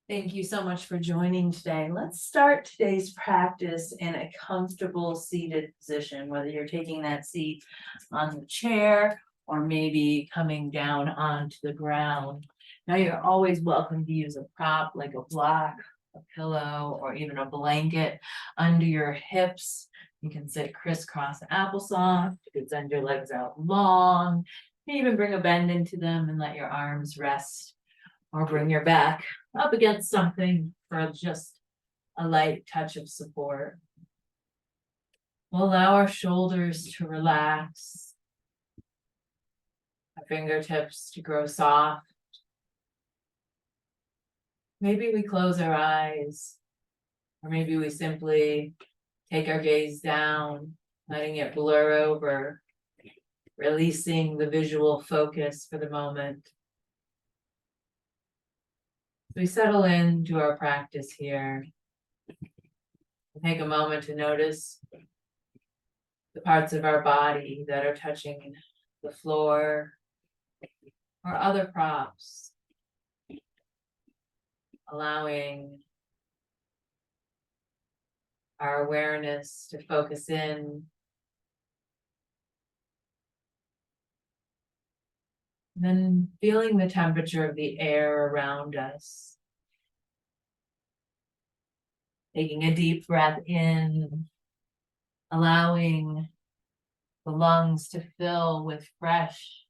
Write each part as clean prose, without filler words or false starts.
Thank you so much for joining today. Let's start today's practice in a comfortable seated position, whether you're taking that seat on the chair or maybe coming down onto the ground. Now, you're always welcome to use a prop like a block, a pillow, or even a blanket under your hips. You can sit crisscross applesauce. You can send your legs out long. You can even bring a bend into them and let your arms rest, or bring your back up against something for just a light touch of support. We'll allow our shoulders to relax, our fingertips to grow soft. Maybe we close our eyes, or maybe we simply take our gaze down, letting it blur over, releasing the visual focus for the moment. We settle into our practice here. Take a moment to notice the parts of our body that are touching the floor or other props, allowing our awareness to focus in. And then feeling the temperature of the air around us. Taking a deep breath in, allowing the lungs to fill with fresh,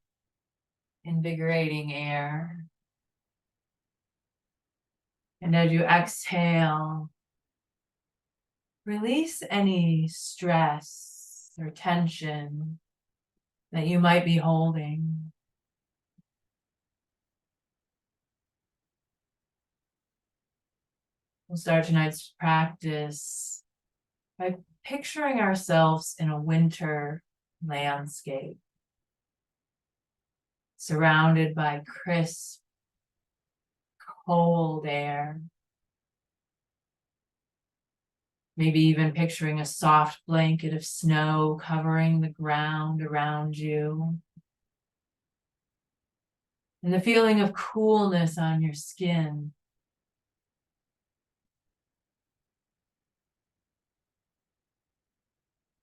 invigorating air. And as you exhale, release any stress or tension that you might be holding. We'll start tonight's practice by picturing ourselves in a winter landscape, surrounded by crisp, cold air. Maybe even picturing a soft blanket of snow covering the ground around you. And the feeling of coolness on your skin.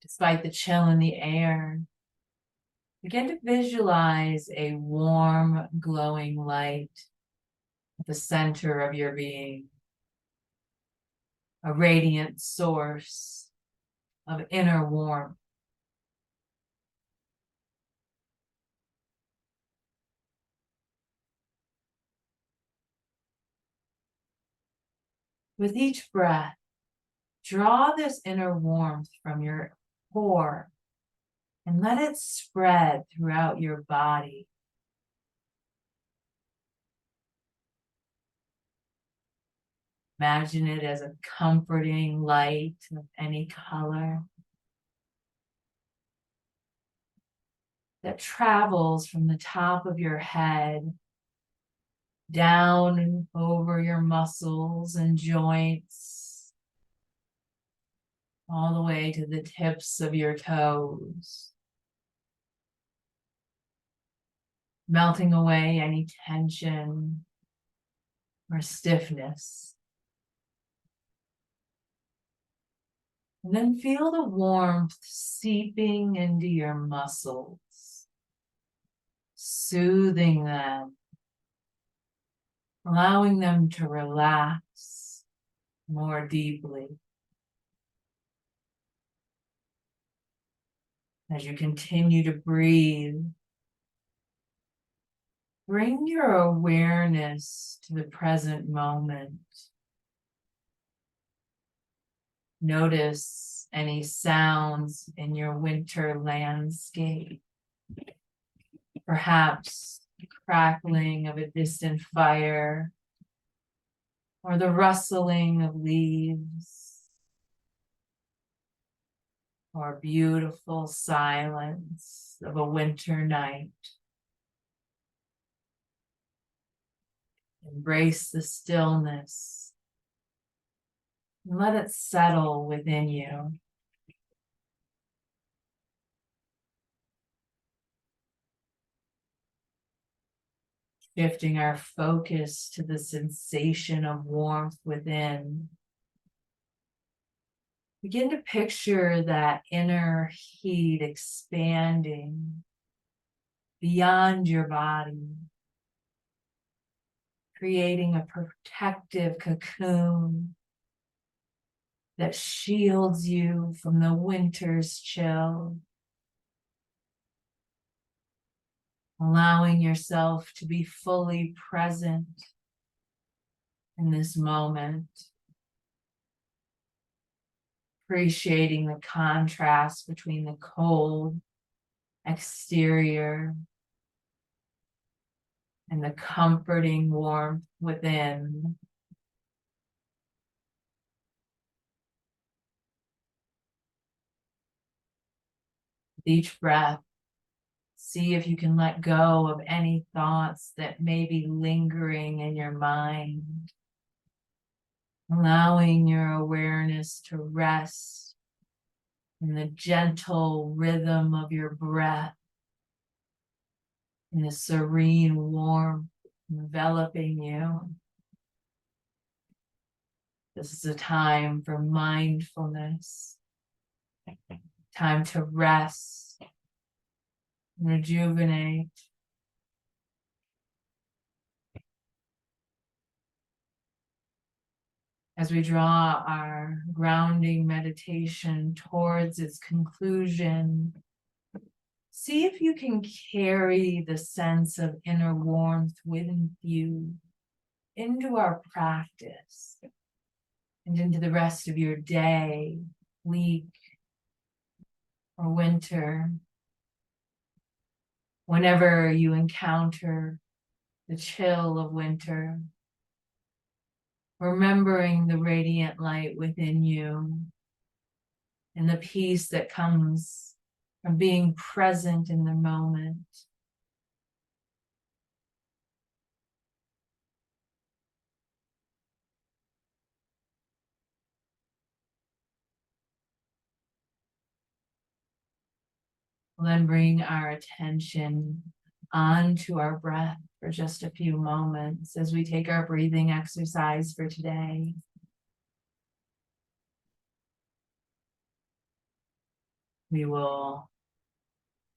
Despite the chill in the air, begin to visualize a warm, glowing light at the center of your being. A radiant source of inner warmth. With each breath, draw this inner warmth from your core and let it spread throughout your body. Imagine it as a comforting light of any color that travels from the top of your head down and over your muscles and joints, all the way to the tips of your toes, melting away any tension or stiffness. And then feel the warmth seeping into your muscles, soothing them, allowing them to relax more deeply. As you continue to breathe, bring your awareness to the present moment. Notice any sounds in your winter landscape. Perhaps the crackling of a distant fire, or the rustling of leaves, or beautiful silence of a winter night. Embrace the stillness. Let it settle within you. Shifting our focus to the sensation of warmth within. Begin to picture that inner heat expanding beyond your body, creating a protective cocoon that shields you from the winter's chill, allowing yourself to be fully present in this moment, appreciating the contrast between the cold exterior and the comforting warmth within. With each breath, see if you can let go of any thoughts that may be lingering in your mind, allowing your awareness to rest in the gentle rhythm of your breath, in the serene warmth enveloping you. This is a time for mindfulness, time to rest, rejuvenate. As we draw our grounding meditation towards its conclusion, see if you can carry the sense of inner warmth within you into our practice and into the rest of your day, week, or winter. Whenever you encounter the chill of winter, remembering the radiant light within you and the peace that comes from being present in the moment. We'll then bring our attention onto our breath for just a few moments as we take our breathing exercise for today. We will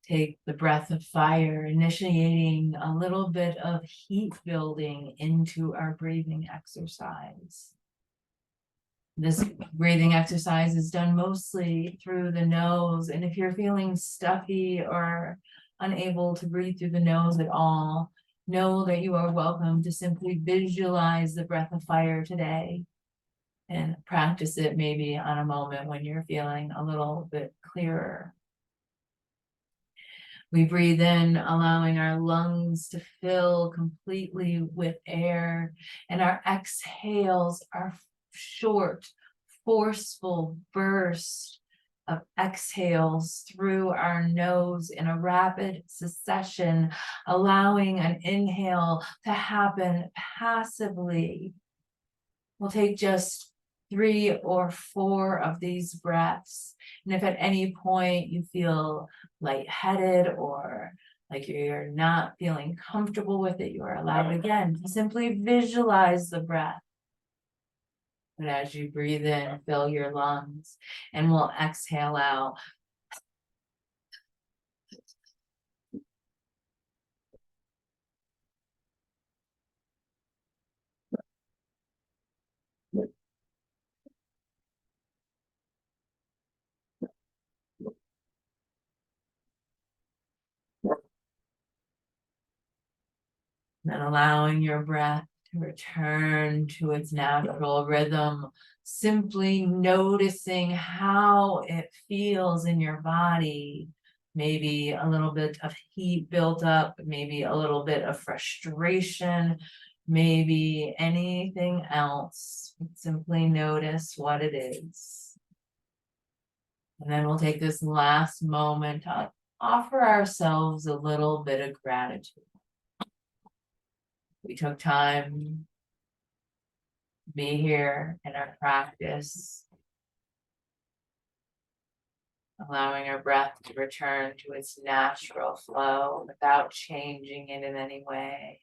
take the breath of fire, initiating a little bit of heat building into our breathing exercise. This breathing exercise is done mostly through the nose, and if you're feeling stuffy or unable to breathe through the nose at all, know that you are welcome to simply visualize the breath of fire today and practice it maybe on a moment when you're feeling a little bit clearer. We breathe in, allowing our lungs to fill completely with air, and our exhales are short, forceful bursts of exhales through our nose in a rapid succession, allowing an inhale to happen passively. We'll take just 3 or 4 of these breaths. And if at any point you feel lightheaded or like you're not feeling comfortable with it, you are allowed again to simply visualize the breath. But as you breathe in, fill your lungs, and we'll exhale out. Then allowing your breath to return to its natural rhythm, simply noticing how it feels in your body. Maybe a little bit of heat built up, maybe a little bit of frustration, maybe anything else. Simply notice what it is. And then we'll take this last moment to offer ourselves a little bit of gratitude. We took time to be here in our practice, allowing our breath to return to its natural flow without changing it in any way.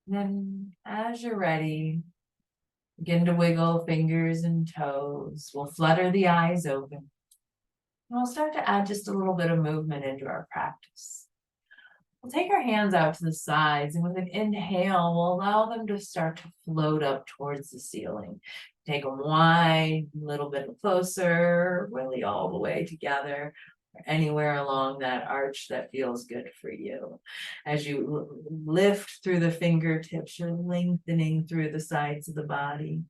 Then as you're ready, begin to wiggle fingers and toes. We'll flutter the eyes open. And we'll start to add just a little bit of movement into our practice. We'll take our hands out to the sides, and with an inhale, we'll allow them to start to float up towards the ceiling. Take them wide, a little bit closer, really all the way together, or anywhere along that arch that feels good for you. As you lift through the fingertips, you're lengthening through the sides of the body.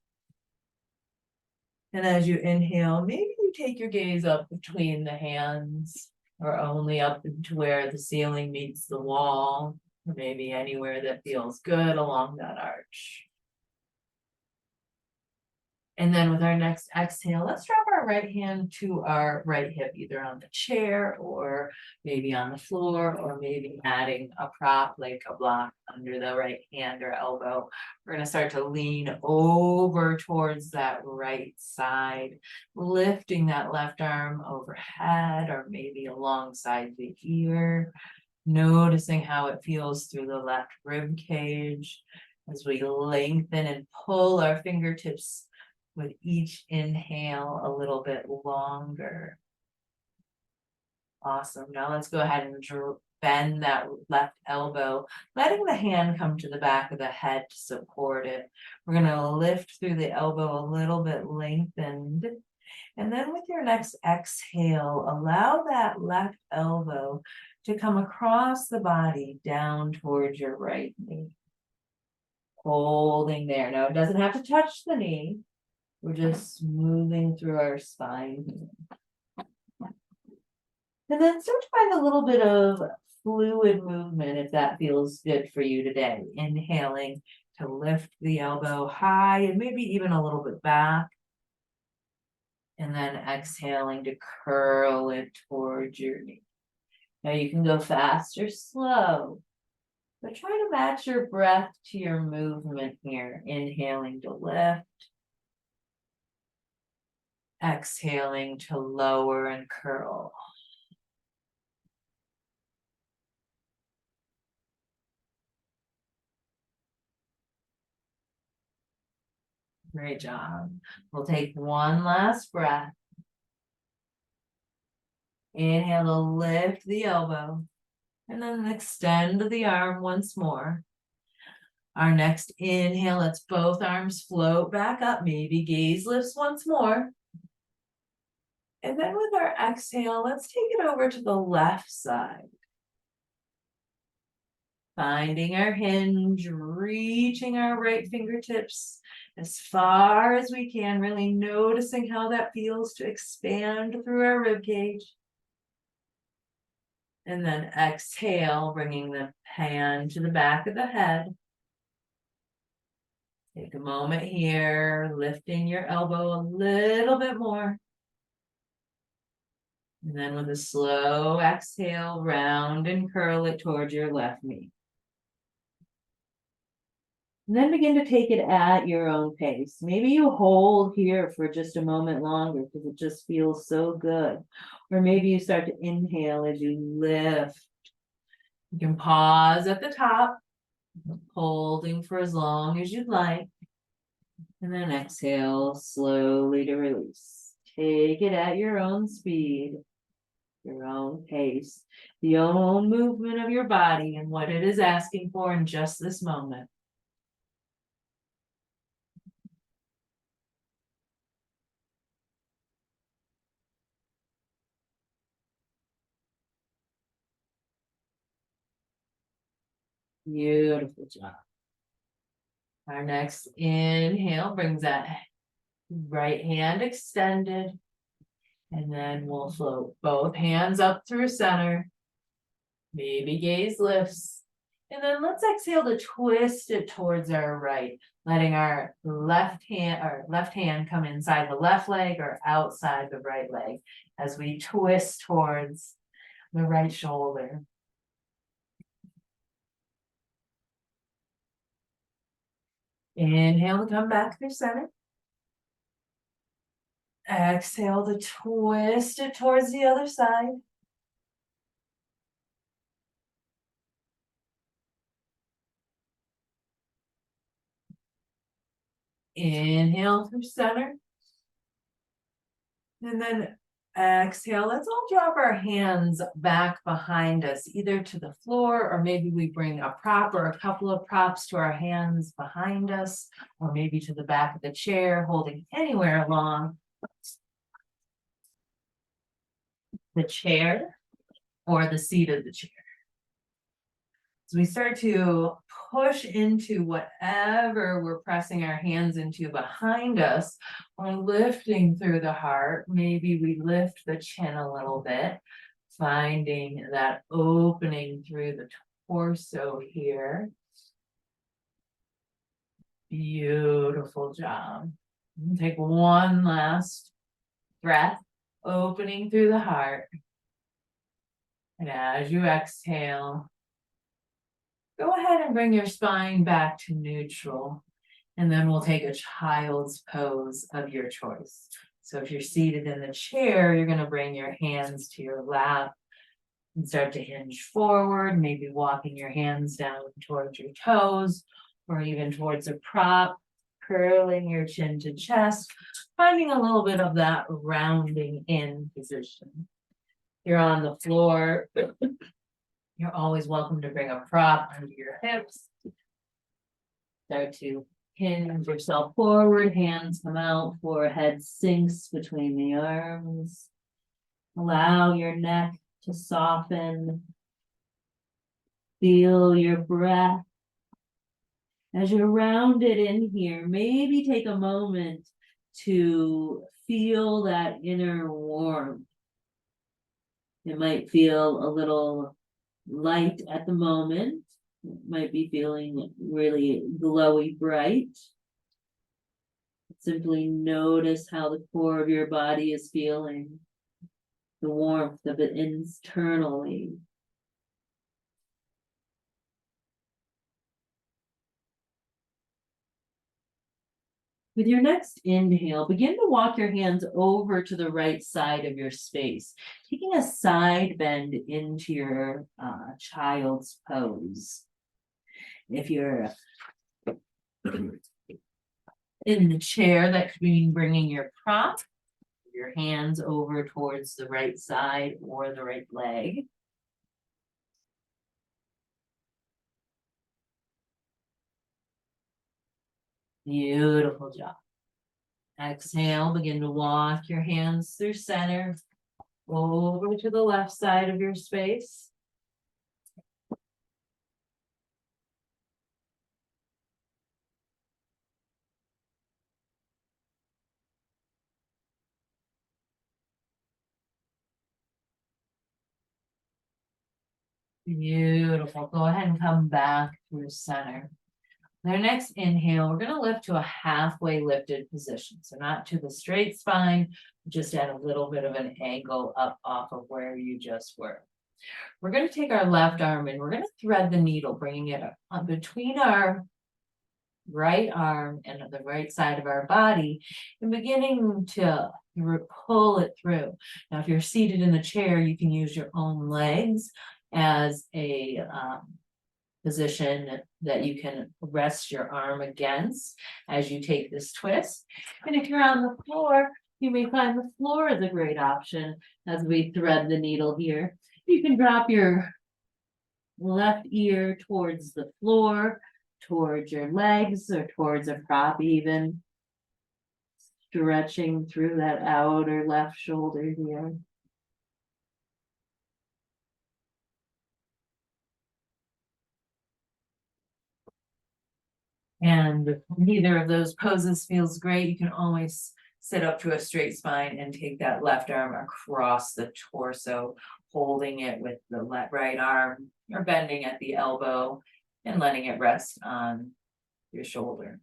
And as you inhale, maybe you take your gaze up between the hands, or only up to where the ceiling meets the wall, or maybe anywhere that feels good along that arch. And then with our next exhale, let's drop our right hand to our right hip, either on the chair or maybe on the floor, or maybe adding a prop like a block under the right hand or elbow. We're going to start to lean over towards that right side, lifting that left arm overhead or maybe alongside the ear, noticing how it feels through the left rib cage as we lengthen and pull our fingertips with each inhale a little bit longer. Awesome. Now let's go ahead and bend that left elbow, letting the hand come to the back of the head to support it. We're going to lift through the elbow a little bit lengthened. And then with your next exhale, allow that left elbow to come across the body down towards your right knee. Holding there. Now it doesn't have to touch the knee. We're just moving through our spine. And then start to find a little bit of fluid movement if that feels good for you today. Inhaling to lift the elbow high and maybe even a little bit back. And then exhaling to curl it towards your knee. Now you can go fast or slow, but try to match your breath to your movement here. Inhaling to lift. Exhaling to lower and curl. Great job. We'll take one last breath. Inhale to lift the elbow and then extend the arm once more. Our next inhale, let's both arms float back up. Maybe gaze lifts once more. And then with our exhale, let's take it over to the left side. Finding our hinge, reaching our right fingertips as far as we can, really noticing how that feels to expand through our rib cage. And then exhale, bringing the hand to the back of the head. Take a moment here, lifting your elbow a little bit more. And then with a slow exhale, round and curl it towards your left knee. And then begin to take it at your own pace. Maybe you hold here for just a moment longer because it just feels so good. Or maybe you start to inhale as you lift. You can pause at the top, holding for as long as you'd like. And then exhale slowly to release. Take it at your own speed, your own pace, the own movement of your body and what it is asking for in just this moment. Beautiful job. Our next inhale brings that right hand extended. And then we'll float both hands up through center. Maybe gaze lifts. And then let's exhale to twist it towards our right, letting our left hand come inside the left leg or outside the right leg as we twist towards the right shoulder. Inhale to come back through center. Exhale to twist it towards the other side. Inhale through center. And then exhale. Let's all drop our hands back behind us, either to the floor, or maybe we bring a prop or a couple of props to our hands behind us, or maybe to the back of the chair, holding anywhere along the chair or the seat of the chair. So we start to push into whatever we're pressing our hands into behind us. We're lifting through the heart. Maybe we lift the chin a little bit, finding that opening through the torso here. Beautiful job. Take one last breath, opening through the heart. And as you exhale, go ahead and bring your spine back to neutral, and then we'll take a child's pose of your choice. So if you're seated in the chair, you're going to bring your hands to your lap and start to hinge forward, maybe walking your hands down towards your toes or even towards a prop, curling your chin to chest, finding a little bit of that rounding in position. You're on the floor. You're always welcome to bring a prop under your hips. Start to hinge yourself forward, hands come out, forehead sinks between the arms. Allow your neck to soften. Feel your breath. As you're rounded in here, maybe take a moment to feel that inner warmth. It might feel a little light at the moment. It might be feeling really glowy bright. Simply notice how the core of your body is feeling, the warmth of it internally. With your next inhale, begin to walk your hands over to the right side of your space, taking a side bend into your child's pose. If you're in the chair, that could mean bringing your prop, your hands over towards the right side or the right leg. Beautiful job. Exhale, begin to walk your hands through center, over to the left side of your space. Beautiful. Go ahead and come back through center. Our next inhale, we're going to lift to a halfway lifted position. So not to the straight spine, just at a little bit of an angle up off of where you just were. We're going to take our left arm and we're going to thread the needle, bringing it up between our right arm and the right side of our body and beginning to pull it through. Now, if you're seated in a chair, you can use your own legs as a position that you can rest your arm against as you take this twist. And if you're on the floor, you may find the floor is a great option as we thread the needle here. You can drop your left ear towards the floor, towards your legs, or towards a prop even. Stretching through that outer left shoulder here. And if neither of those poses feels great, you can always sit up to a straight spine and take that left arm across the torso, holding it with the right arm or bending at the elbow and letting it rest on your shoulder.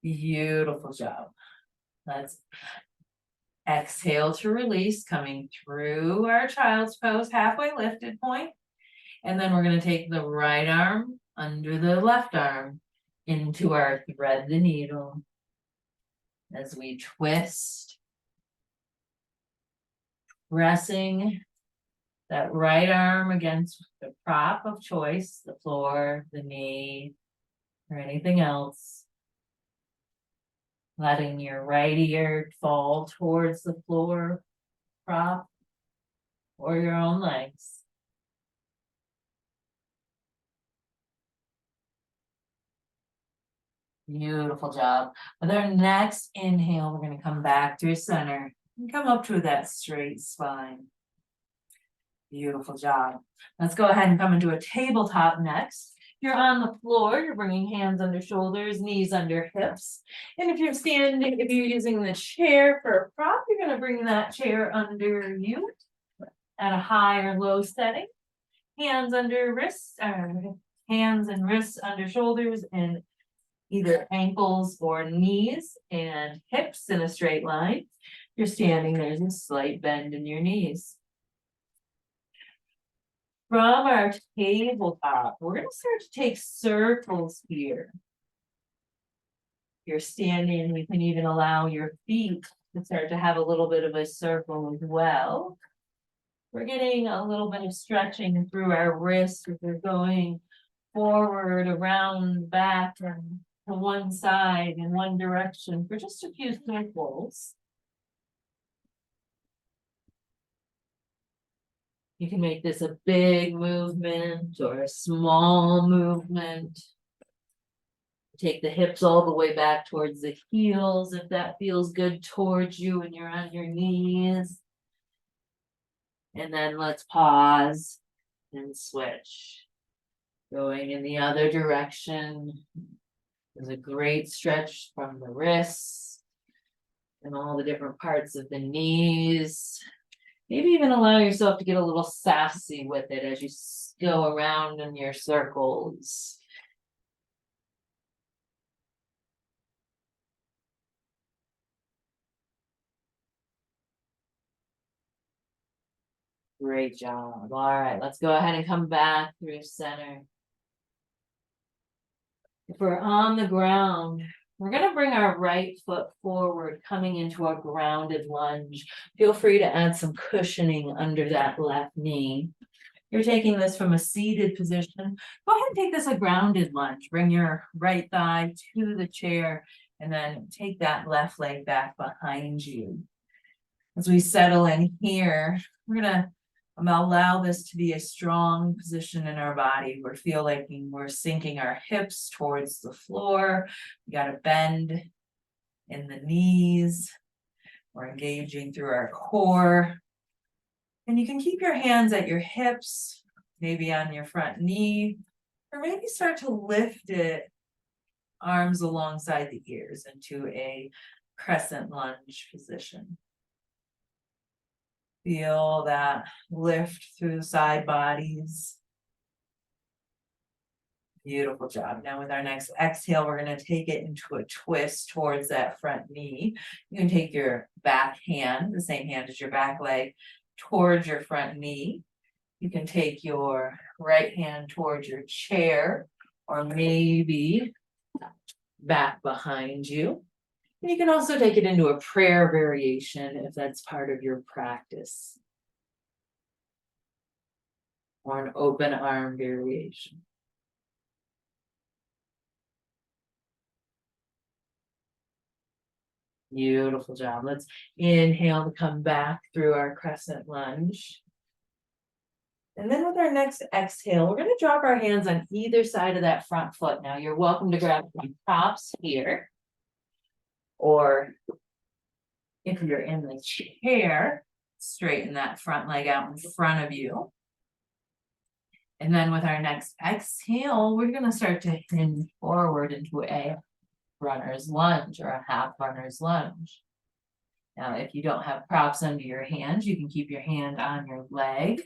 Beautiful job. Let's exhale to release, coming through our child's pose, halfway lifted point. And then we're going to take the right arm under the left arm into our thread the needle as we twist, pressing That right arm against the prop of choice, the floor, the knee, or anything else. Letting your right ear fall towards the floor, prop, or your own legs. Beautiful job. With our next inhale, we're going to come back to center and come up to that straight spine. Beautiful job. Let's go ahead and come into a tabletop next. You're on the floor, you're bringing hands under shoulders, knees under hips. And if you're standing, if you're using the chair for a prop, you're going to bring that chair under you at a high or low setting. Hands under wrists, hands and wrists under shoulders and either ankles or knees and hips in a straight line. You're standing, there's a slight bend in your knees. From our tabletop, we're going to start to take circles here. You're standing, you can even allow your feet to start to have a little bit of a circle as well. We're getting a little bit of stretching through our wrists as we're going forward, around, back, and to one side in one direction for just a few circles. You can make this a big movement or a small movement. Take the hips all the way back towards the heels if that feels good towards you when you're on your knees. And then let's pause and switch. Going in the other direction. There's a great stretch from the wrists and all the different parts of the knees. Maybe even allow yourself to get a little sassy with it as you go around in your circles. Great job. All right, let's go ahead and come back through center. If we're on the ground, we're going to bring our right foot forward, coming into a grounded lunge. Feel free to add some cushioning under that left knee. You're taking this from a seated position. Go ahead and take this a grounded lunge. Bring your right thigh to the chair and then take that left leg back behind you. As we settle in here, we're going to allow this to be a strong position in our body. We feel like we're sinking our hips towards the floor. We got a bend in the knees. We're engaging through our core. And you can keep your hands at your hips, maybe on your front knee, or maybe start to lift it, arms alongside the ears into a crescent lunge position. Feel that lift through the side bodies. Beautiful job. Now with our next exhale, we're going to take it into a twist towards that front knee. You can take your back hand, the same hand as your back leg, towards your front knee. You can take your right hand towards your chair or maybe back behind you. And you can also take it into a prayer variation if that's part of your practice. Or an open arm variation. Beautiful job. Let's inhale to come back through our crescent lunge. And then with our next exhale, we're going to drop our hands on either side of that front foot. Now you're welcome to grab some props here. Or if you're in the chair, straighten that front leg out in front of you. And then with our next exhale, we're going to start to hinge forward into a runner's lunge or a half runner's lunge. Now, if you don't have props under your hands, you can keep your hand on your leg.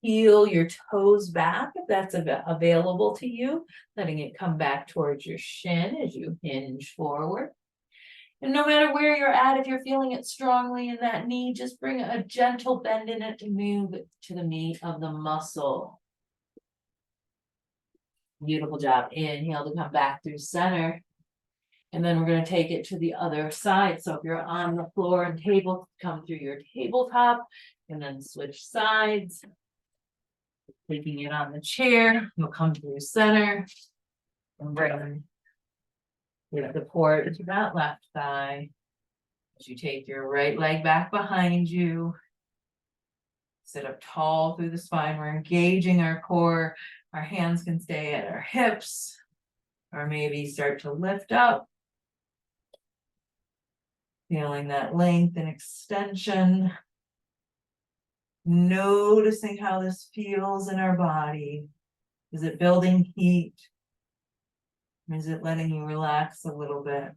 Heel your toes back if that's available to you, letting it come back towards your shin as you hinge forward. And no matter where you're at, if you're feeling it strongly in that knee, just bring a gentle bend in it to move it to the meat of the muscle. Beautiful job. Inhale to come back through center. And then we're gonna take it to the other side. So if you're on the floor and table, come through your tabletop and then switch sides. Taking it on the chair, you'll come through center. And bring your support to that left thigh. As you take your right leg back behind you. Sit up tall through the spine. We're engaging our core. Our hands can stay at our hips. Or maybe start to lift up. Feeling that length and extension. Noticing how this feels in our body. Is it building heat? Is it letting you relax a little bit?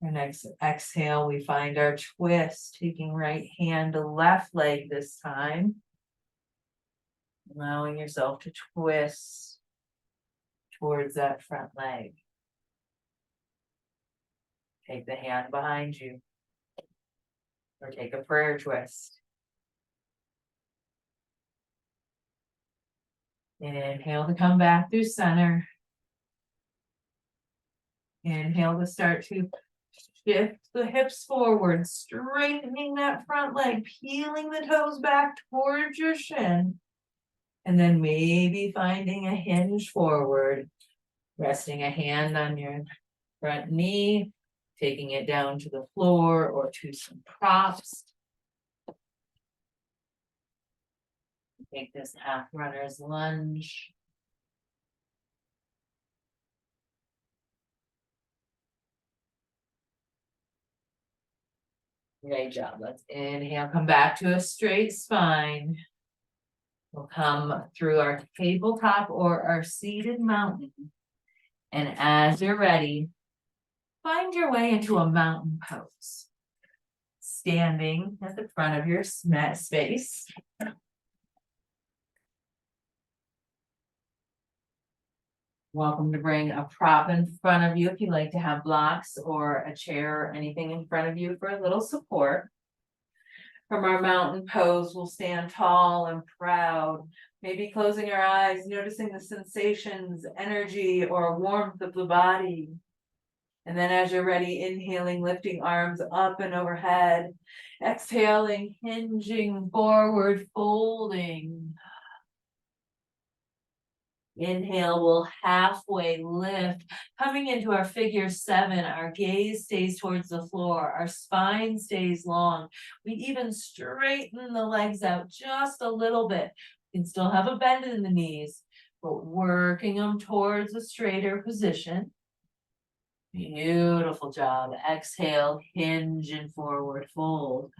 Our next exhale, we find our twist, taking right hand to left leg this time. Allowing yourself to twist towards that front leg. Take the hand behind you. Or take a prayer twist. Inhale to come back through center. Inhale to start to shift the hips forward, straightening that front leg, peeling the toes back towards your shin. And then maybe finding a hinge forward, resting a hand on your front knee, taking it down to the floor or to some props. Take this half runner's lunge. Great job. Let's inhale, come back to a straight spine. We'll come through our tabletop or our seated mountain. And as you're ready, find your way into a mountain pose. Standing at the front of your mat space. Welcome to bring a prop in front of you if you like to have blocks or a chair or anything in front of you for a little support. From our mountain pose, we'll stand tall and proud, maybe closing our eyes, noticing the sensations, energy, or warmth of the body. And then as you're ready, inhaling, lifting arms up and overhead. Exhaling, hinging forward, folding. Inhale, we'll halfway lift, coming into our figure 7. Our gaze stays towards the floor. Our spine stays long. We even straighten the legs out just a little bit. You can still have a bend in the knees, but working them towards a straighter position. Beautiful job. Exhale, hinge and forward fold.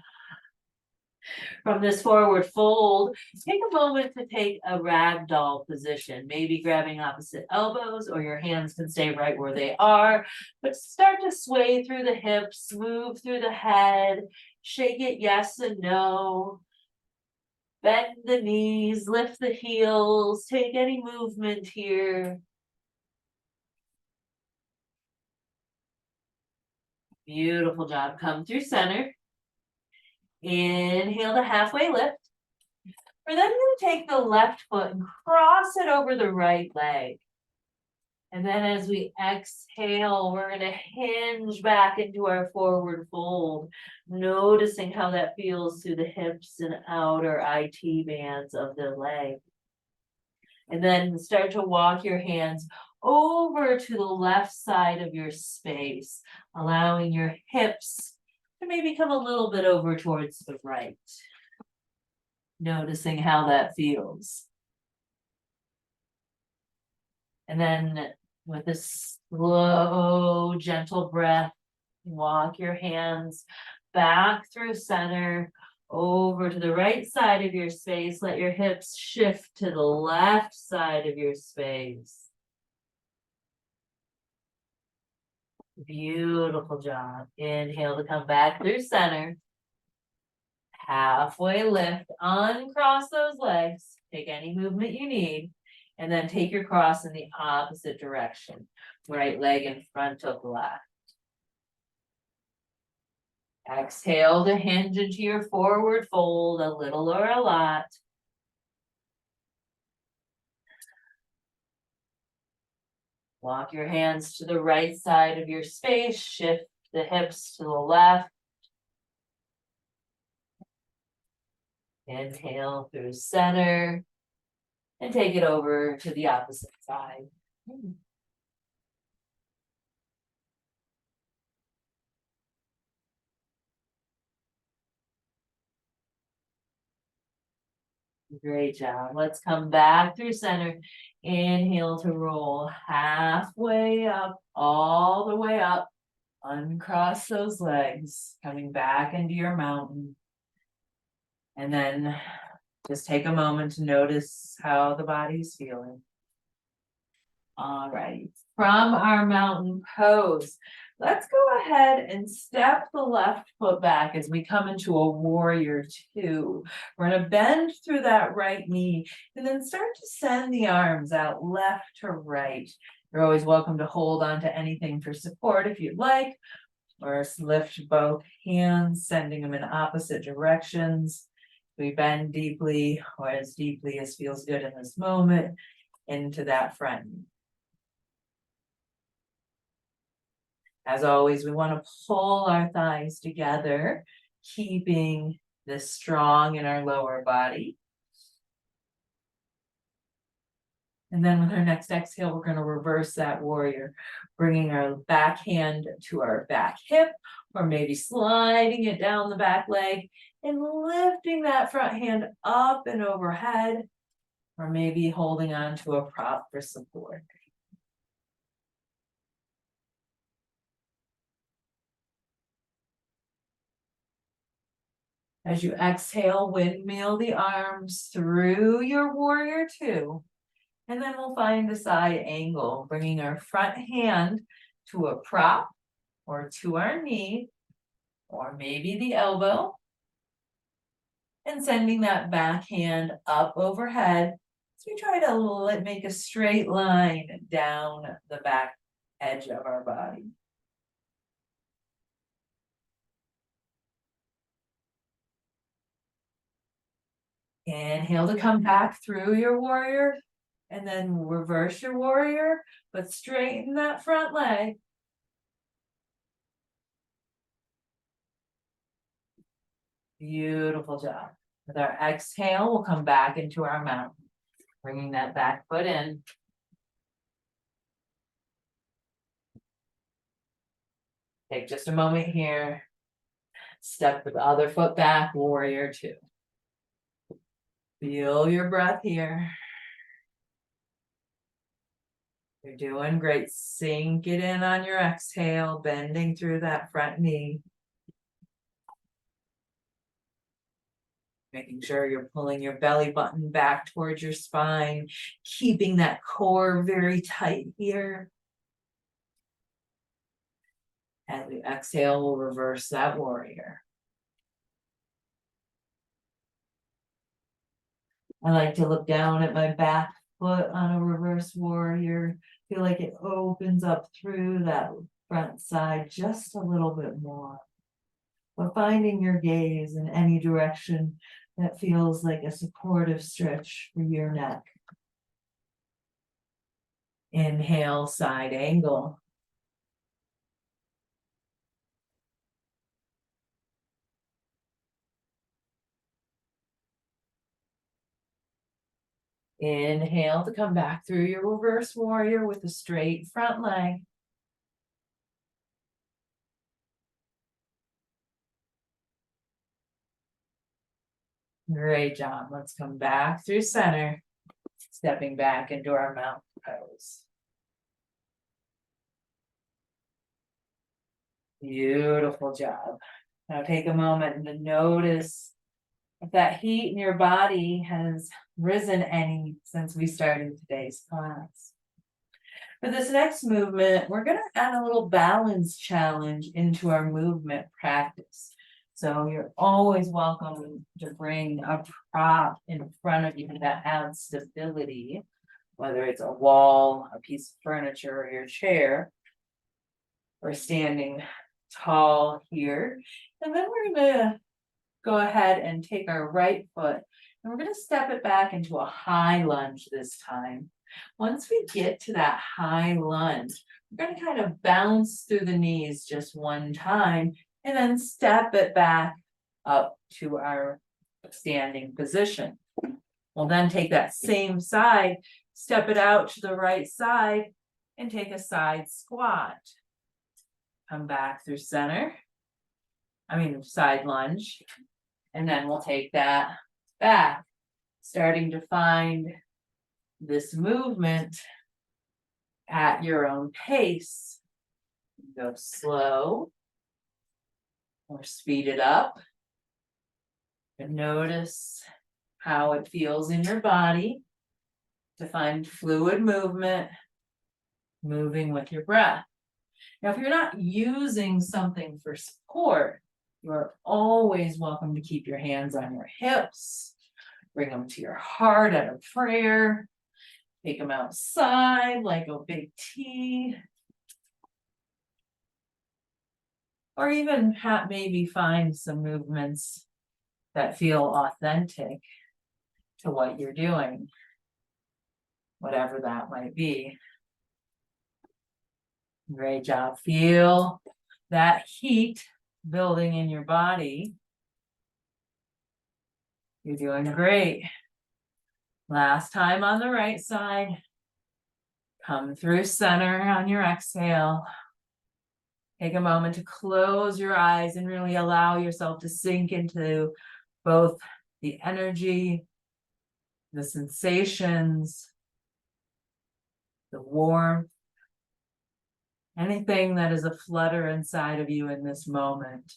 From this forward fold, take a moment to take a ragdoll position, maybe grabbing opposite elbows, or your hands can stay right where they are, but start to sway through the hips, move through the head, shake it yes and no, bend the knees, lift the heels, take any movement here. Beautiful job. Come through center. Inhale to halfway lift. We're then going to take the left foot and cross it over the right leg. And then as we exhale, we're going to hinge back into our forward fold, noticing how that feels through the hips and outer IT bands of the leg. And then start to walk your hands over to the left side of your space, allowing your hips to maybe come a little bit over towards the right. Noticing how that feels. And then with a slow, gentle breath, walk your hands back through center, over to the right side of your space. Let your hips shift to the left side of your space. Beautiful job. Inhale to come back through center. Halfway lift, uncross those legs. Take any movement you need. And then take your cross in the opposite direction. Right leg in front of left. Exhale to hinge into your forward fold, a little or a lot. Walk your hands to the right side of your space, shift the hips to the left. Inhale through center and take it over to the opposite side. Great job. Let's come back through center. Inhale to roll halfway up, all the way up. Uncross those legs, coming back into your mountain. And then just take a moment to notice how the body's feeling. All right, from our mountain pose, let's go ahead and step the left foot back as we come into a warrior two. We're gonna bend through that right knee and then start to send the arms out left to right. You're always welcome to hold on to anything for support if you'd like, or lift both hands, sending them in opposite directions. We bend deeply or as deeply as feels good in this moment into that front knee. As always, we want to pull our thighs together, keeping this strong in our lower body. And then with our next exhale, we're going to reverse that warrior, bringing our back hand to our back hip, or maybe sliding it down the back leg and lifting that front hand up and overhead, or maybe holding on to a prop for support. As you exhale, windmill the arms through your warrior two. And then we'll find a side angle, bringing our front hand to a prop or to our knee, or maybe the elbow. And sending that back hand up overhead. So we try to make a straight line down the back edge of our body. Inhale to come back through your warrior, and then reverse your warrior, but straighten that front leg. Beautiful job. With our exhale, we'll come back into our mountain, bringing that back foot in. Take just a moment here. Step the other foot back, warrior two. Feel your breath here. You're doing great. Sink it in on your exhale, bending through that front knee. Making sure you're pulling your belly button back towards your spine, keeping that core very tight here. As we exhale, we'll reverse that warrior. I like to look down at my back foot on a reverse warrior. Feel like it opens up through that front side just a little bit more. But finding your gaze in any direction that feels like a supportive stretch for your neck. Inhale, side angle. Inhale to come back through your reverse warrior with a straight front leg. Great job. Let's come back through center, stepping back into our mountain pose. Beautiful job. Now take a moment to notice if that heat in your body has risen any since we started today's class. For this next movement, we're going to add a little balance challenge into our movement practice. So you're always welcome to bring a prop in front of you that adds stability, whether it's a wall, a piece of furniture, or your chair. We're standing tall here. And then we're going to go ahead and take our right foot and we're going to step it back into a high lunge this time. Once we get to that high lunge, we're gonna kind of bounce through the knees just one time and then step it back up to our standing position. We'll then take that same side, step it out to the right side, and take a side squat. Come back through center. Side lunge. And then we'll take that back, starting to find this movement at your own pace. Go slow or speed it up. And notice how it feels in your body to find fluid movement, moving with your breath. Now, if you're not using something for support, you're always welcome to keep your hands on your hips, bring them to your heart at a prayer, take them outside like a big T, or even maybe find some movements that feel authentic to what you're doing, whatever that might be. Great job. Feel that heat building in your body. You're doing great. Last time on the right side. Come through center on your exhale. Take a moment to close your eyes and really allow yourself to sink into both the energy, the sensations, the warmth, anything that is a flutter inside of you in this moment.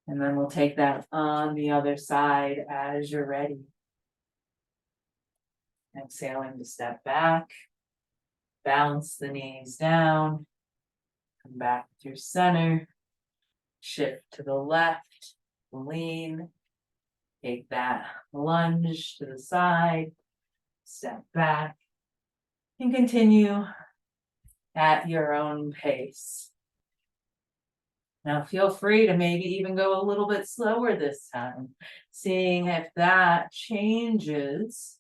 And then we'll take that on the other side as you're ready. Exhaling to step back, bounce the knees down, come back through center, shift to the left, lean, take that lunge to the side, step back, and continue at your own pace. Now feel free to maybe even go a little bit slower this time, seeing if that changes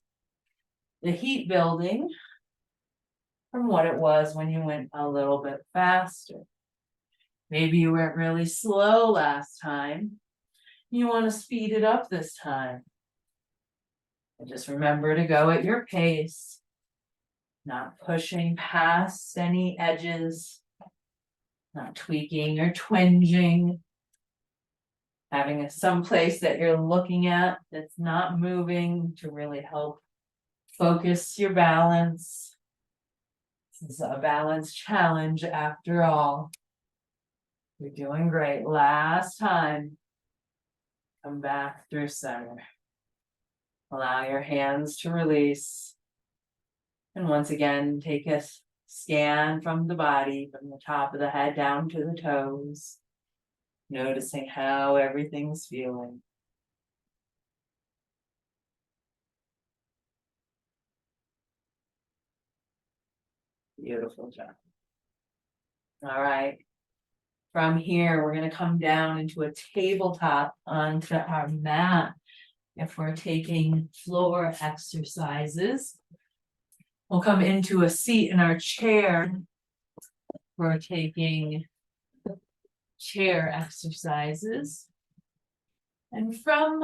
the heat building from what it was when you went a little bit faster. Maybe you went really slow last time. You want to speed it up this time. And just remember to go at your pace, not pushing past any edges, not tweaking or twinging, having some place that you're looking at that's not moving to really help focus your balance. This is a balance challenge after all. You're doing great. Last time. Come back through center. Allow your hands to release. And once again, take a scan from the body, from the top of the head down to the toes. Noticing how everything's feeling. Beautiful job. All right. From here, we're going to come down into a tabletop onto our mat. If we're taking floor exercises, we'll come into a seat in our chair. We're taking chair exercises. And from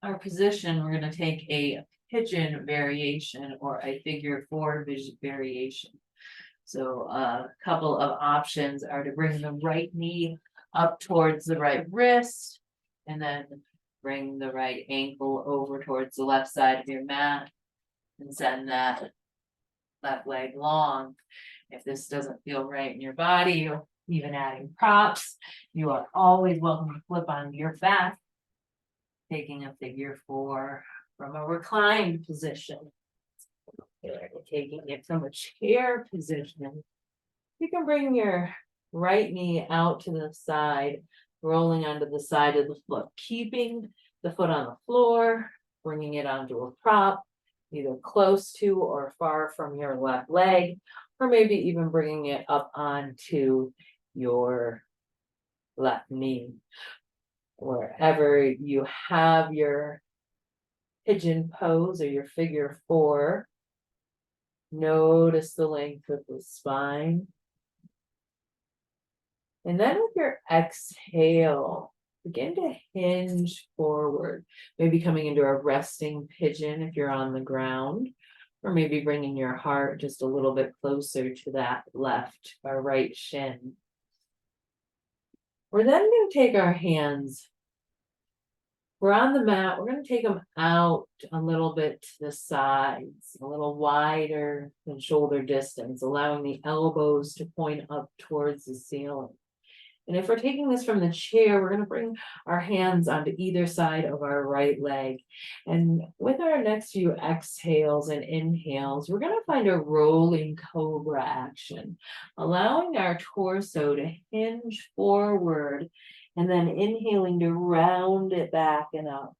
our position, we're going to take a pigeon variation or a figure 4 variation. So a couple of options are to bring the right knee up towards the right wrist, and then bring the right ankle over towards the left side of your mat and send that left leg long. If this doesn't feel right in your body, or even adding props, you are always welcome to flip onto your back, taking a figure 4 from a reclined position. Taking it from a chair position, you can bring your right knee out to the side, rolling onto the side of the foot, keeping the foot on the floor, bringing it onto a prop, either close to or far from your left leg, or maybe even bringing it up onto your left knee. Wherever you have your pigeon pose or your figure 4. Notice the length of the spine. And then with your exhale, begin to hinge forward, maybe coming into a resting pigeon if you're on the ground, or maybe bringing your heart just a little bit closer to that left or right shin. We're then going to take our hands. We're on the mat. We're going to take them out a little bit to the sides, a little wider than shoulder distance, allowing the elbows to point up towards the ceiling. And if we're taking this from the chair, we're going to bring our hands onto either side of our right leg. And with our next few exhales and inhales, we're going to find a rolling cobra action, allowing our torso to hinge forward and then inhaling to round it back and up.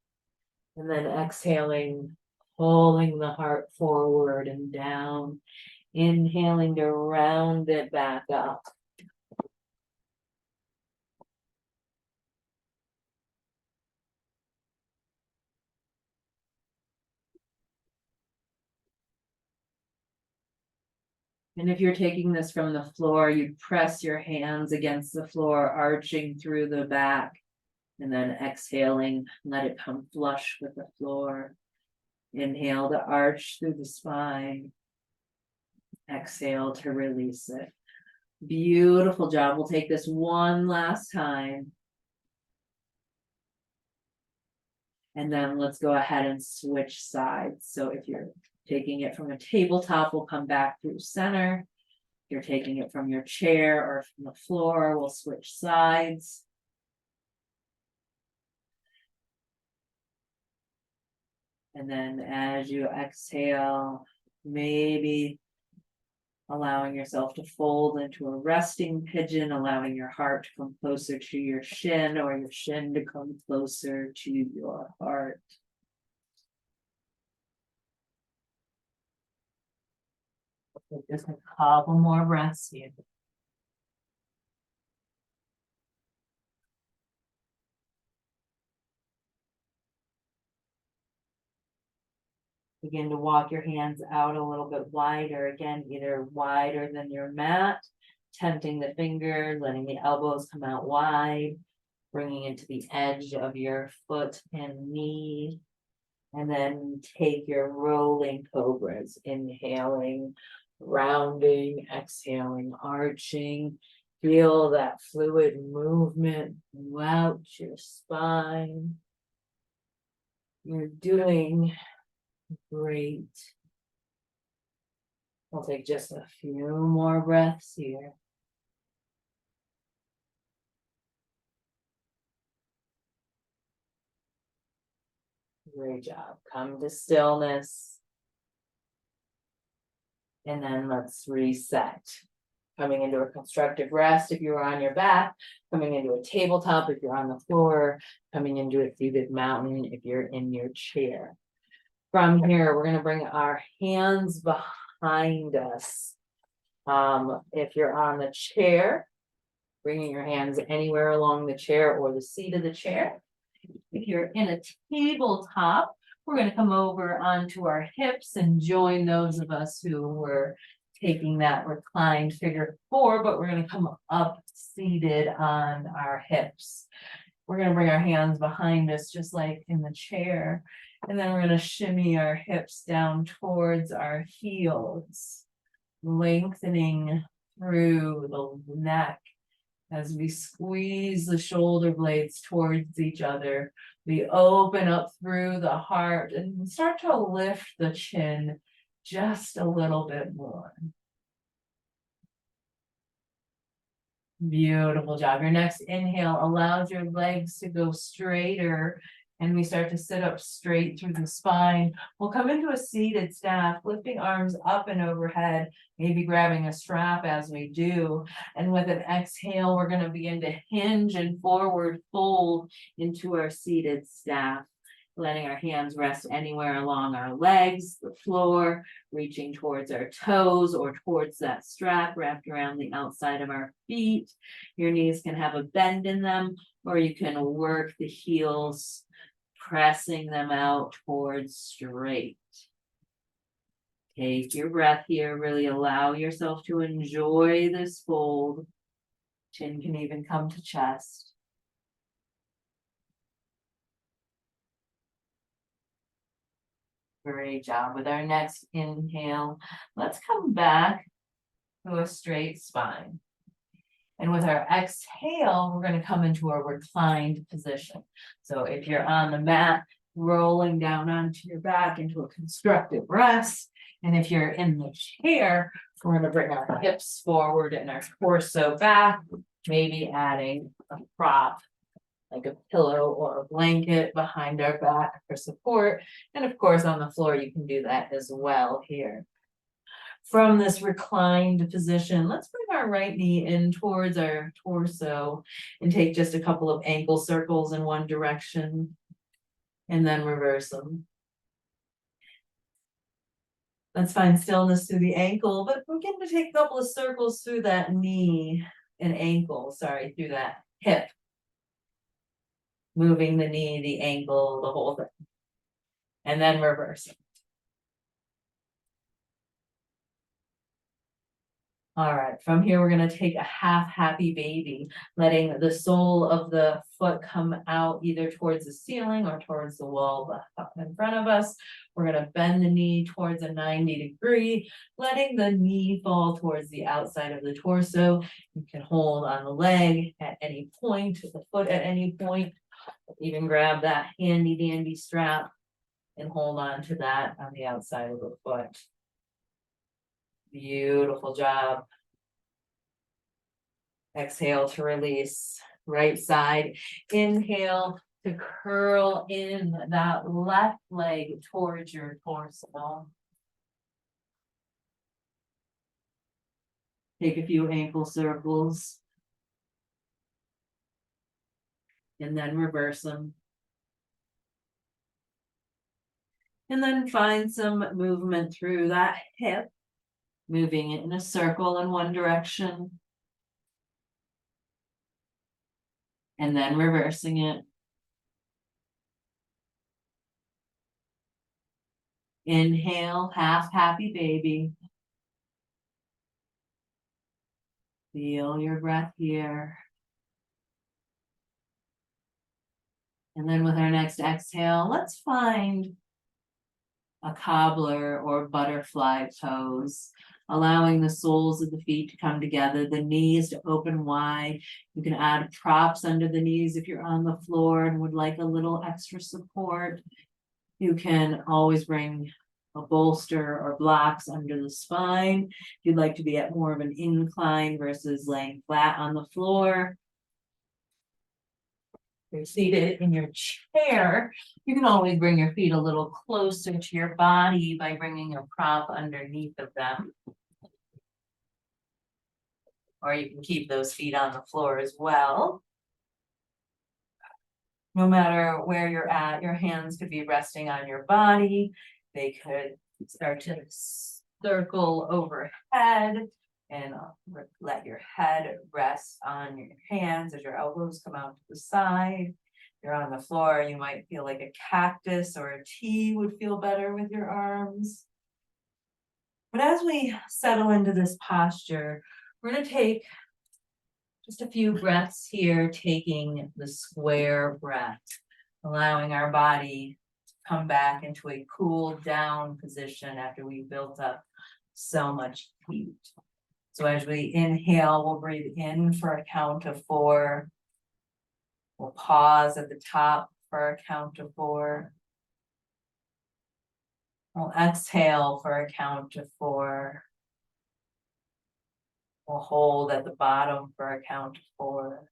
And then exhaling, pulling the heart forward and down, inhaling to round it back up. And if you're taking this from the floor, you press your hands against the floor, arching through the back, and then exhaling, let it come flush with the floor. Inhale to arch through the spine. Exhale to release it. Beautiful job. We'll take this one last time. And then let's go ahead and switch sides. So if you're taking it from a tabletop, we'll come back through center. If you're taking it from your chair or from the floor, we'll switch sides. And then as you exhale, maybe allowing yourself to fold into a resting pigeon, allowing your heart to come closer to your shin or your shin to come closer to your heart. Just a couple more breaths here. Begin to walk your hands out a little bit wider. Again, either wider than your mat, tenting the fingers, letting the elbows come out wide, bringing it to the edge of your foot and knee. And then take your rolling cobras, inhaling, rounding, exhaling, arching. Feel that fluid movement throughout your spine. You're doing great. We'll take just a few more breaths here. Great job. Come to stillness. And then let's reset. Coming into a constructive rest if you're on your back, coming into a tabletop if you're on the floor, coming into a seated mountain if you're in your chair. From here, we're going to bring our hands behind us. If you're on the chair, bringing your hands anywhere along the chair or the seat of the chair. If you're in a tabletop, we're going to come over onto our hips and join those of us who were taking that reclined figure 4, but we're going to come up seated on our hips. We're going to bring our hands behind us just like in the chair. And then we're going to shimmy our hips down towards our heels, lengthening through the neck. As we squeeze the shoulder blades towards each other, we open up through the heart and start to lift the chin just a little bit more. Beautiful job. Your next inhale allows your legs to go straighter, and we start to sit up straight through the spine. We'll come into a seated staff, lifting arms up and overhead, maybe grabbing a strap as we do. And with an exhale, we're going to begin to hinge and forward fold into our seated staff, letting our hands rest anywhere along our legs, the floor, reaching towards our toes or towards that strap wrapped around the outside of our feet. Your knees can have a bend in them, or you can work the heels pressing them out towards straight. Take your breath here, really allow yourself to enjoy this fold. Chin can even come to chest. Great job. With our next inhale, let's come back to a straight spine. And with our exhale, we're going to come into a reclined position. So if you're on the mat, rolling down onto your back into a constructive rest. And if you're in the chair, we're going to bring our hips forward and our torso back, maybe adding a prop like a pillow or a blanket behind our back for support. And of course, on the floor, you can do that as well here. From this reclined position, let's bring our right knee in towards our torso and take just a couple of ankle circles in one direction and then reverse them. Let's find stillness through the ankle, but begin to take a couple of circles through that knee and ankle, through that hip. Moving the knee, the ankle, the whole thing. And then reverse. All right, from here, we're going to take a half happy baby, letting the sole of the foot come out either towards the ceiling or towards the wall up in front of us. We're going to bend the knee towards a 90-degree, letting the knee fall towards the outside of the torso. You can hold on the leg at any point, the foot at any point, even grab that handy dandy strap and hold on to that on the outside of the foot. Beautiful job. Exhale to release. Right side. Inhale to curl in that left leg towards your torso. Take a few ankle circles. And then reverse them. And then find some movement through that hip. Moving it in a circle in one direction. And then reversing it. Inhale, half happy baby. Feel your breath here. And then with our next exhale, let's find a cobbler or butterfly pose, allowing the soles of the feet to come together, the knees to open wide. You can add props under the knees if you're on the floor and would like a little extra support. You can always bring a bolster or blocks under the spine. If you'd like to be at more of an incline versus laying flat on the floor. You're seated in your chair, you can always bring your feet a little closer to your body by bringing a prop underneath of them. Or you can keep those feet on the floor as well. No matter where you're at, your hands could be resting on your body. They could start to circle overhead and let your head rest on your hands as your elbows come out to the side. If you're on the floor, you might feel like a cactus or a T would feel better with your arms. But as we settle into this posture, we're going to take just a few breaths here, taking the square breath, allowing our body to come back into a cool down position after we built up so much heat. So as we inhale, we'll breathe in for a count of 4. We'll pause at the top for a count of 4. We'll exhale for a count of 4. We'll hold at the bottom for a count of 4.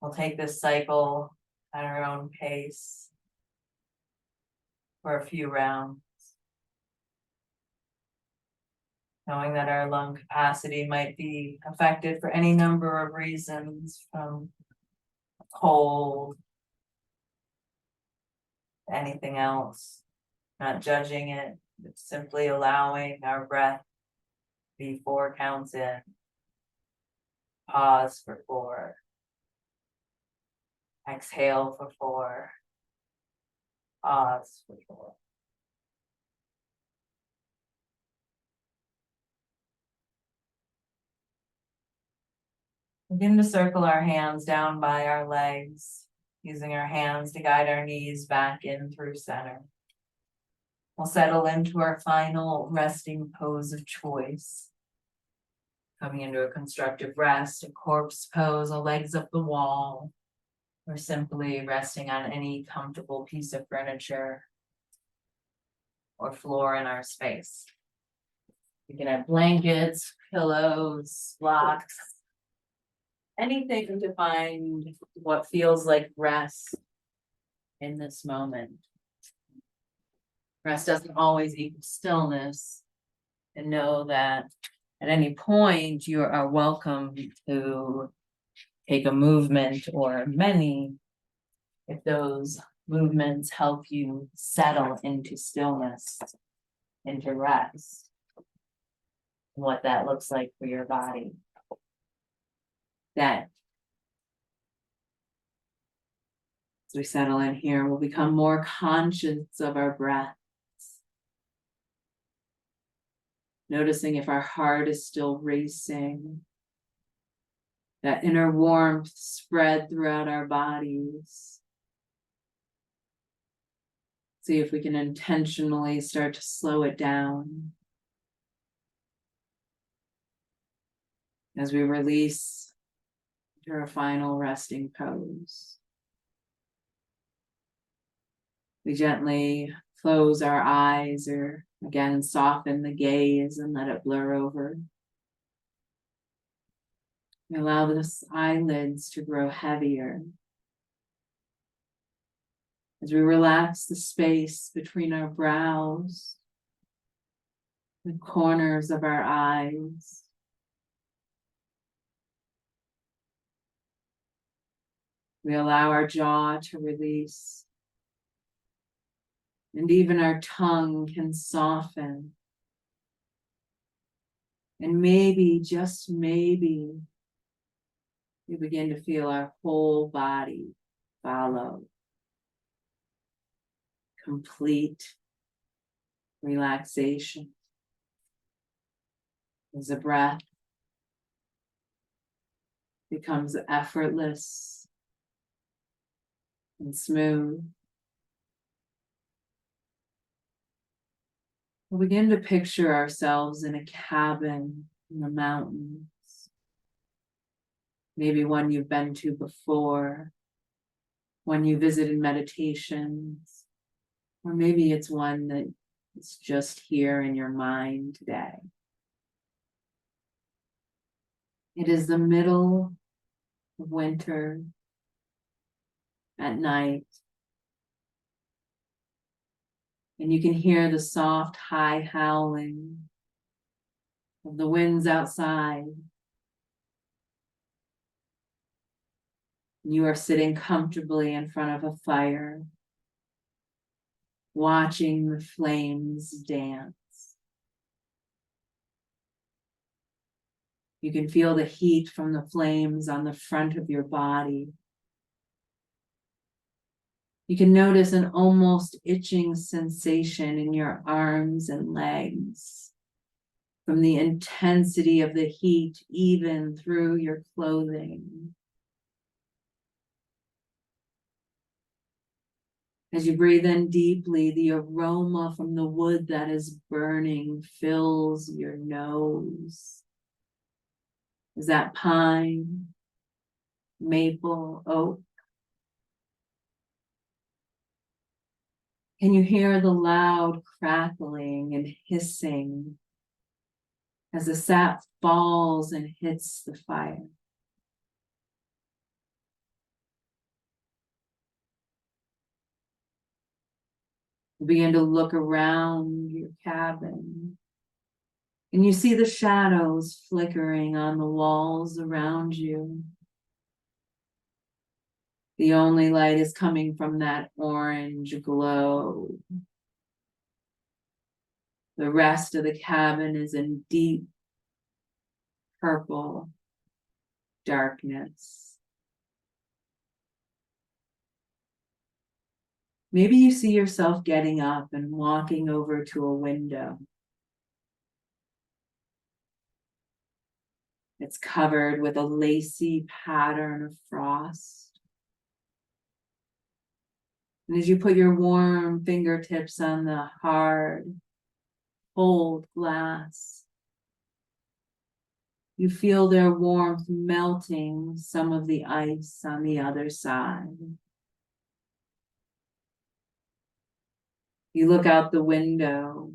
We'll take this cycle at our own pace for a few rounds. Knowing that our lung capacity might be affected for any number of reasons, from cold to anything else. Not judging it, but simply allowing our breath to be 4 counts in. Pause for 4. Exhale for 4. Pause for 4. Begin to circle our hands down by our legs, using our hands to guide our knees back in through center. We'll settle into our final resting pose of choice. Coming into a constructive rest, a corpse pose, a legs up the wall, or simply resting on any comfortable piece of furniture or floor in our space. You can have blankets, pillows, blocks, anything to find what feels like rest in this moment. Rest doesn't always equal stillness, and know that at any point you are welcome to take a movement or many if those movements help you settle into stillness, into rest, and what that looks like for your body. That as we settle in here, we'll become more conscious of our breath. Noticing if our heart is still racing, that inner warmth spread throughout our bodies. See if we can intentionally start to slow it down as we release to our final resting pose. We gently close our eyes, or again soften the gaze and let it blur over. We allow the eyelids to grow heavier as we relax the space between our brows, the corners of our eyes. We allow our jaw to release, and even our tongue can soften. And maybe, just maybe, we begin to feel our whole body follow. Complete relaxation as the breath becomes effortless and smooth. We'll begin to picture ourselves in a cabin in the mountains. Maybe one you've been to before, one you visited meditations, or maybe it's one that is just here in your mind today. It is the middle of winter at night, and you can hear the soft, high howling of the winds outside. You are sitting comfortably in front of a fire, watching the flames dance. You can feel the heat from the flames on the front of your body. You can notice an almost itching sensation in your arms and legs from the intensity of the heat, even through your clothing. As you breathe in deeply, the aroma from the wood that is burning fills your nose. Is that pine, maple, oak? Can you hear the loud crackling and hissing as the sap falls and hits the fire? You begin to look around your cabin, and you see the shadows flickering on the walls around you. The only light is coming from that orange glow. The rest of the cabin is in deep purple darkness. Maybe you see yourself getting up and walking over to a window. It's covered with a lacy pattern of frost. And as you put your warm fingertips on the hard, cold glass, you feel their warmth melting some of the ice on the other side. You look out the window,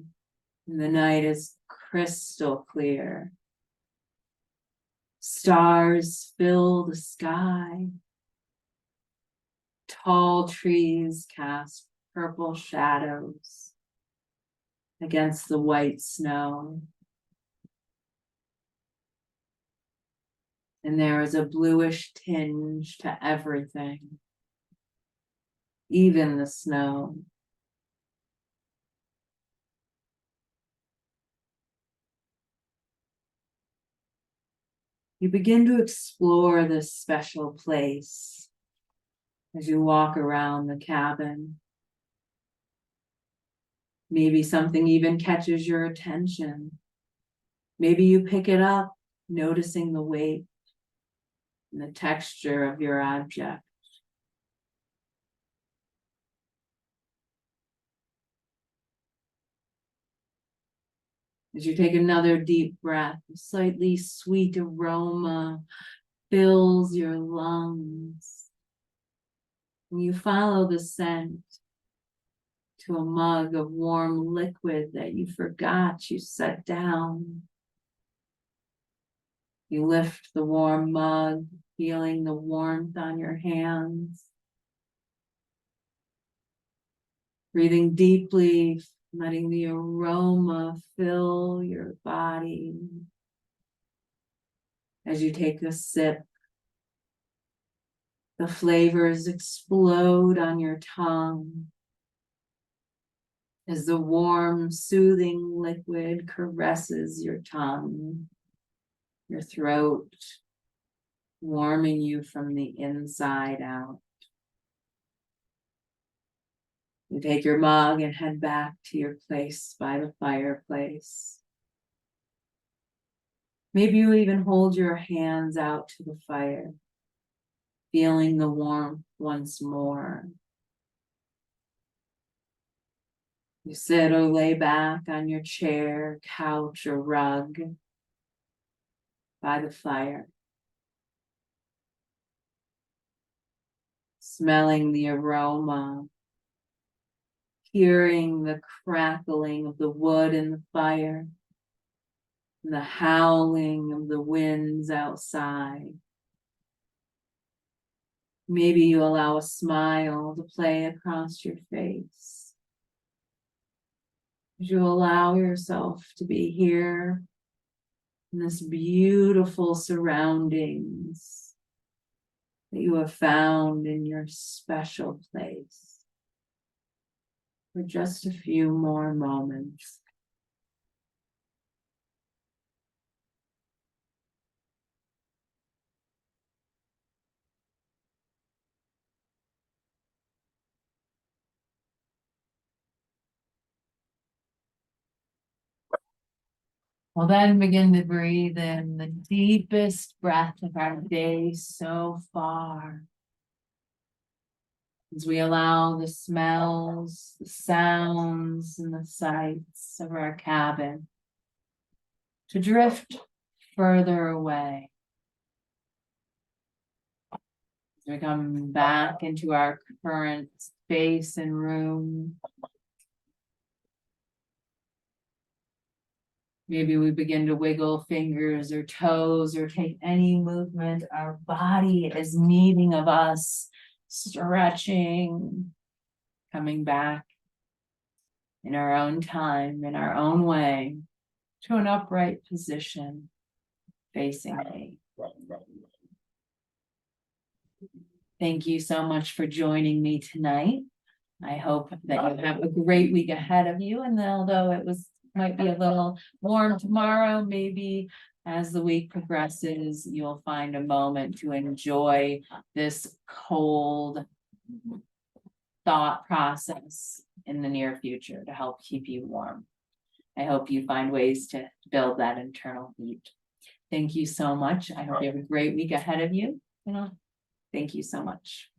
and the night is crystal clear. Stars fill the sky. Tall trees cast purple shadows against the white snow. And there is a bluish tinge to everything, even the snow. You begin to explore this special place as you walk around the cabin. Maybe something even catches your attention. Maybe you pick it up, noticing the weight and the texture of your object. As you take another deep breath, a slightly sweet aroma fills your lungs. And you follow the scent to a mug of warm liquid that you forgot you set down. You lift the warm mug, feeling the warmth on your hands. Breathing deeply, letting the aroma fill your body. As you take a sip, the flavors explode on your tongue as the warm, soothing liquid caresses your tongue, your throat, warming you from the inside out. You take your mug and head back to your place by the fireplace. Maybe you even hold your hands out to the fire, feeling the warmth once more. You sit or lay back on your chair, couch, or rug by the fire, smelling the aroma, hearing the crackling of the wood in the fire, and the howling of the winds outside. Maybe you allow a smile to play across your face. You allow yourself to be here in this beautiful surroundings that you have found in your special place for just a few more moments. We'll then begin to breathe in the deepest breath of our day so far. As we allow the smells, the sounds, and the sights of our cabin to drift further away. As we come back into our current space and room, maybe we begin to wiggle fingers or toes or take any movement our body is needing of us, stretching, coming back in our own time, in our own way, to an upright position, facing me. Thank you so much for joining me tonight. I hope that you have a great week ahead of you, and although it might be a little warm tomorrow, maybe as the week progresses, you'll find a moment to enjoy this cold, thought process in the near future to help keep you warm. I hope you find ways to build that internal heat. Thank you so much. I hope you have a great week ahead of you. Thank you so much.